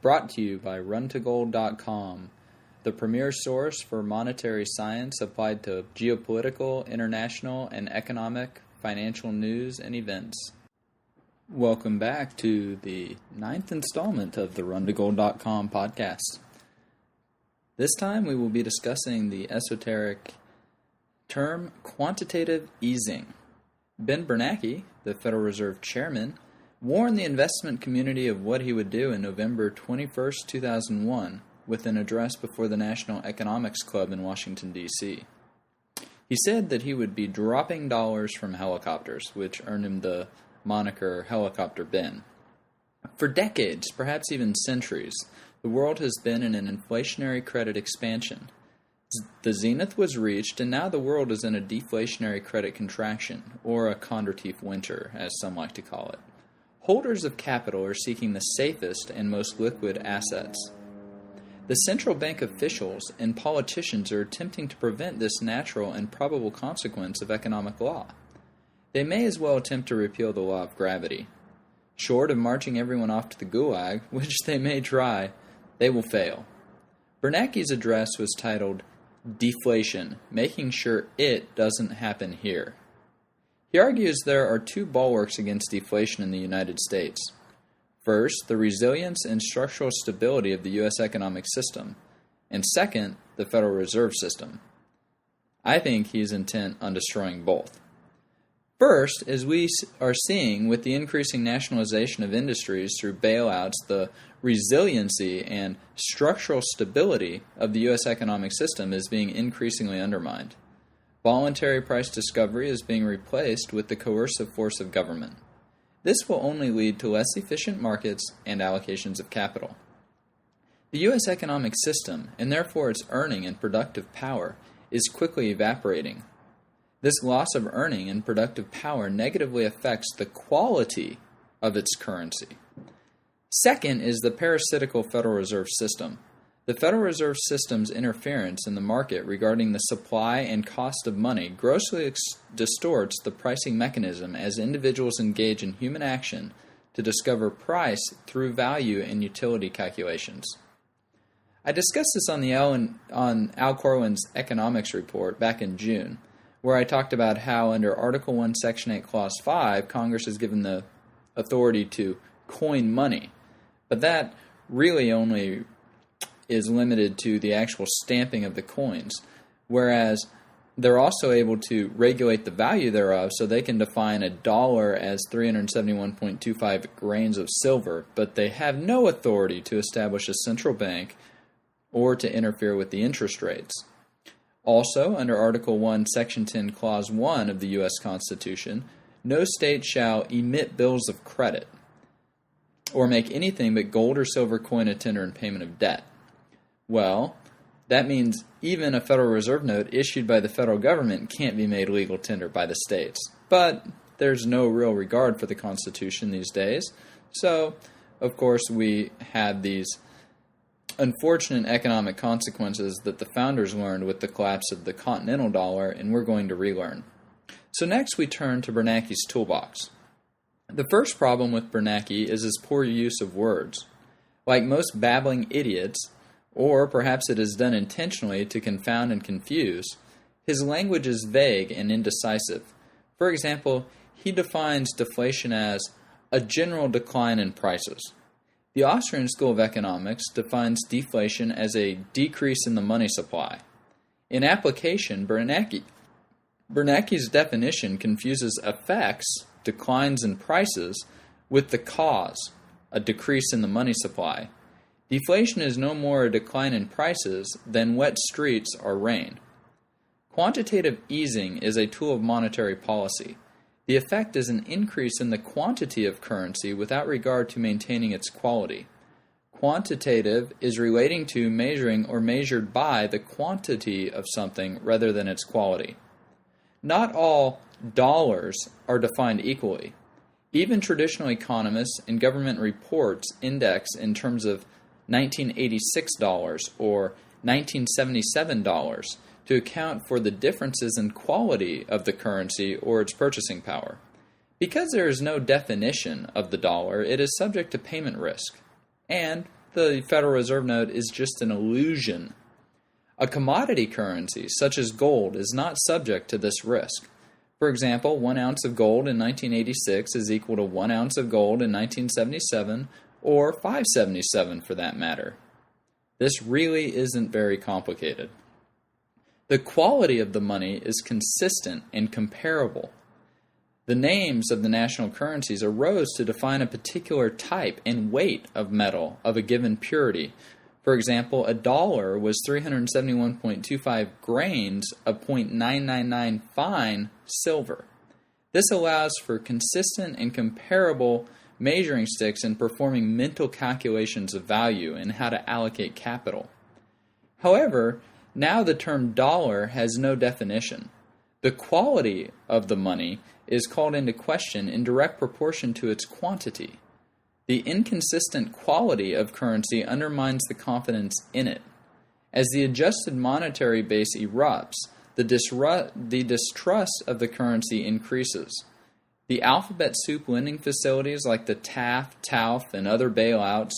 Brought to you by runtogold.com, the premier source for monetary science applied to geopolitical, international, and economic, financial news and events. Welcome back to the 9th installment of the runtogold.com podcast. This time we will be discussing the esoteric term quantitative easing. Ben Bernanke, the Federal Reserve Chairman, warned the investment community of what he would do in November 21, 2001, with an address before the National Economics Club in Washington, D.C. He said that he would be dropping dollars from helicopters, which earned him the moniker Helicopter Ben. For decades, perhaps even centuries, the world has been in an inflationary credit expansion. The zenith was reached, and now the world is in a deflationary credit contraction, or a Condorcet winter, as some like to call it. Holders of capital are seeking the safest and most liquid assets. The central bank officials and politicians are attempting to prevent this natural and probable consequence of economic law. They may as well attempt to repeal the law of gravity. Short of marching everyone off to the gulag, which they may try, they will fail. Bernanke's address was titled, Deflation, Making Sure It Doesn't Happen Here. He argues there are two bulwarks against deflation in the United States. First, the resilience and structural stability of the U.S. economic system, and second, the Federal Reserve System. I think he's intent on destroying both. First, as we are seeing with the increasing nationalization of industries through bailouts, the resiliency and structural stability of the U.S. economic system is being increasingly undermined. Voluntary price discovery is being replaced with the coercive force of government. This will only lead to less efficient markets and allocations of capital. The U.S. economic system, and therefore its earning and productive power, is quickly evaporating. This loss of earning and productive power negatively affects the quality of its currency. Second is the parasitical Federal Reserve System. The Federal Reserve System's interference in the market regarding the supply and cost of money grossly distorts the pricing mechanism as individuals engage in human action to discover price through value and utility calculations. I discussed this on Al Corwin's economics report back in June, where I talked about how under Article 1, Section 8, Clause 5, Congress is given the authority to coin money, but that really only is limited to the actual stamping of the coins, whereas they're also able to regulate the value thereof, so they can define a dollar as 371.25 grains of silver, but they have no authority to establish a central bank or to interfere with the interest rates. Also, under Article 1, Section 10, Clause 1 of the U.S. Constitution, no state shall emit bills of credit or make anything but gold or silver coin a tender in payment of debt. Well, that means even a Federal Reserve note issued by the federal government can't be made legal tender by the states. But there's no real regard for the Constitution these days, so of course we had these unfortunate economic consequences that the founders learned with the collapse of the continental dollar, and we're going to relearn. So next we turn to Bernanke's toolbox. The first problem with Bernanke is his poor use of words. Like most babbling idiots, or perhaps it is done intentionally to confound and confuse, his language is vague and indecisive. For example, he defines deflation as a general decline in prices. The Austrian School of Economics defines deflation as a decrease in the money supply. In application, Bernanke's definition confuses effects, declines in prices, with the cause, a decrease in the money supply. Deflation is no more a decline in prices than wet streets are rain. Quantitative easing is a tool of monetary policy. The effect is an increase in the quantity of currency without regard to maintaining its quality. Quantitative is relating to measuring or measured by the quantity of something rather than its quality. Not all dollars are defined equally. Even traditional economists and government reports index in terms of $1986 or $1977 to account for the differences in quality of the currency or its purchasing power. Because there is no definition of the dollar, it is subject to payment risk. And, the Federal Reserve note is just an illusion. A commodity currency, such as gold, is not subject to this risk. For example, 1 ounce of gold in 1986 is equal to 1 ounce of gold in 1977, or 577 for that matter. This really isn't very complicated. The quality of the money is consistent and comparable. The names of the national currencies arose to define a particular type and weight of metal of a given purity. For example, a dollar was 371.25 grains of 0.999 fine silver. This allows for consistent and comparable measuring sticks in performing mental calculations of value and how to allocate capital. However, now the term dollar has no definition. The quality of the money is called into question in direct proportion to its quantity. The inconsistent quality of currency undermines the confidence in it. As the adjusted monetary base erupts, the distrust of the currency increases. The alphabet soup lending facilities like the TAF, TALF, and other bailouts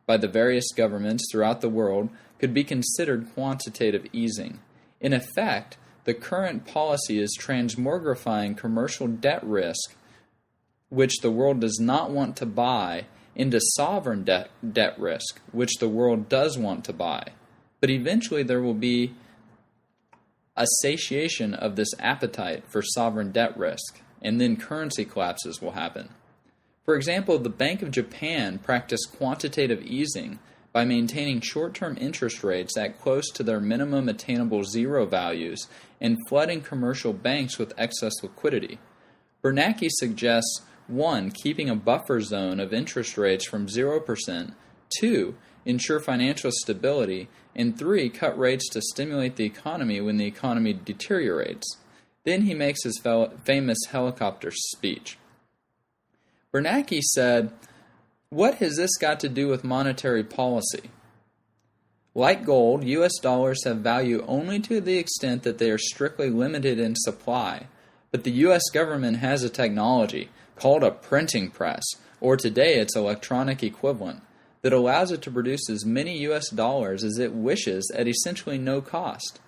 by the various governments throughout the world could be considered quantitative easing. In effect, the current policy is transmogrifying commercial debt risk, which the world does not want to buy, into sovereign debt risk, which the world does want to buy. But eventually there will be a satiation of this appetite for sovereign debt risk, and then currency collapses will happen. For example, the Bank of Japan practiced quantitative easing by maintaining short-term interest rates at close to their minimum attainable zero values and flooding commercial banks with excess liquidity. Bernanke suggests 1. Keeping a buffer zone of interest rates from 0%, 2. Ensure financial stability, and 3. Cut rates to stimulate the economy when the economy deteriorates. Then he makes his famous helicopter speech. Bernanke said, "What has this got to do with monetary policy? Like gold, U.S. dollars have value only to the extent that they are strictly limited in supply. But the U.S. government has a technology called a printing press, or today its electronic equivalent, that allows it to produce as many U.S. dollars as it wishes at essentially no cost.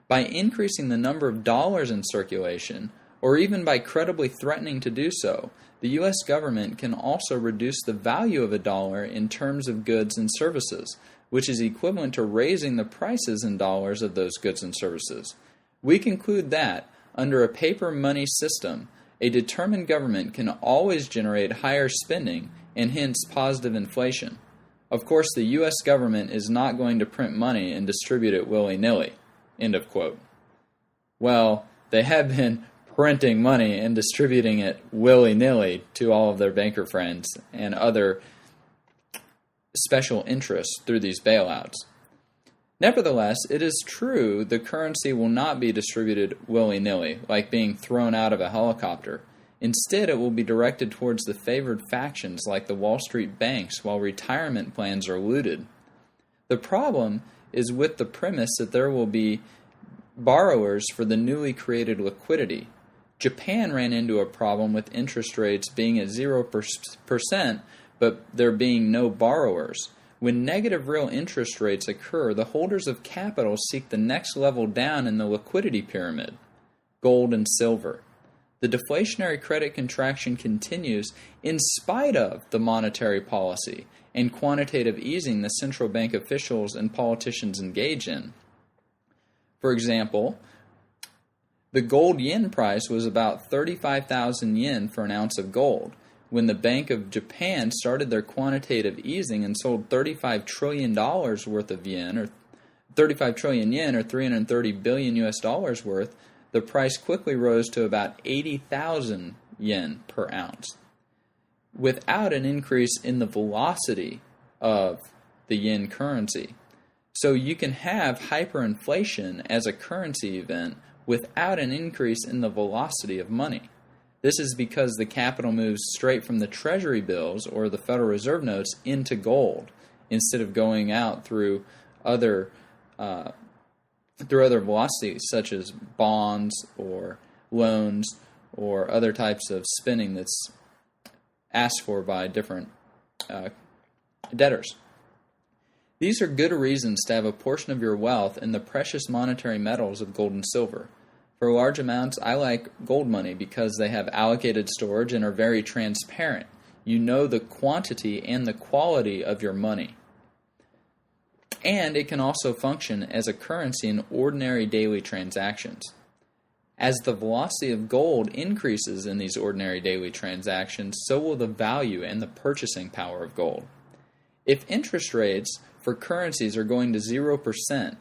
By increasing the number of dollars in circulation, or even by credibly threatening to do so, the U.S. government can also reduce the value of a dollar in terms of goods and services, which is equivalent to raising the prices in dollars of those goods and services. We conclude that, under a paper money system, a determined government can always generate higher spending and hence positive inflation. Of course, the U.S. government is not going to print money and distribute it willy-nilly." End of quote. Well, they have been printing money and distributing it willy-nilly to all of their banker friends and other special interests through these bailouts. Nevertheless, it is true the currency will not be distributed willy-nilly, like being thrown out of a helicopter. Instead, it will be directed towards the favored factions like the Wall Street banks while retirement plans are looted. The problem is with the premise that there will be borrowers for the newly created liquidity. Japan ran into a problem with interest rates being at 0%, but there being no borrowers. When negative real interest rates occur, the holders of capital seek the next level down in the liquidity pyramid, gold and silver. The deflationary credit contraction continues in spite of the monetary policy and quantitative easing the central bank officials and politicians engage in. For example, the gold yen price was about 35,000 yen for an ounce of gold when the Bank of Japan started their quantitative easing and sold $35 trillion worth of yen, or 35 trillion yen, or 330 billion US dollars worth. The price quickly rose to about 80,000 yen per ounce, without an increase in the velocity of the yen currency. So you can have hyperinflation as a currency event without an increase in the velocity of money. This is because the capital moves straight from the treasury bills or the Federal Reserve notes into gold instead of going out through other velocities such as bonds or loans or other types of spending that's asked for by different debtors. These are good reasons to have a portion of your wealth in the precious monetary metals of gold and silver. For large amounts, I like gold money because they have allocated storage and are very transparent. You know the quantity and the quality of your money. And it can also function as a currency in ordinary daily transactions. As the velocity of gold increases in these ordinary daily transactions, so will the value and the purchasing power of gold. If interest rates for currencies are going to 0%,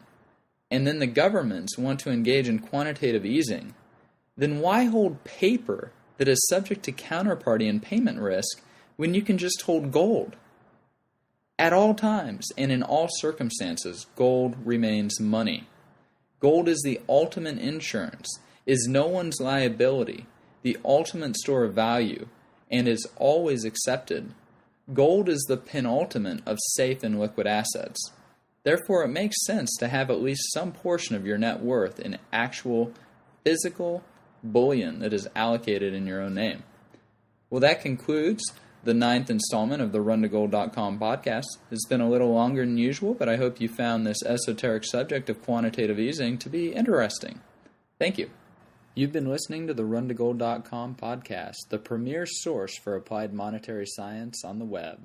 and then the governments want to engage in quantitative easing, then why hold paper that is subject to counterparty and payment risk when you can just hold gold? At all times and in all circumstances, gold remains money. Gold is the ultimate insurance, is no one's liability, the ultimate store of value, and is always accepted. Gold is the penultimate of safe and liquid assets. Therefore, it makes sense to have at least some portion of your net worth in actual physical bullion that is allocated in your own name. Well, that concludes the 9th installment of the RunToGold.com podcast. It's been a little longer than usual, but I hope you found this esoteric subject of quantitative easing to be interesting. Thank you. You've been listening to the RunToGold.com podcast, the premier source for applied monetary science on the web.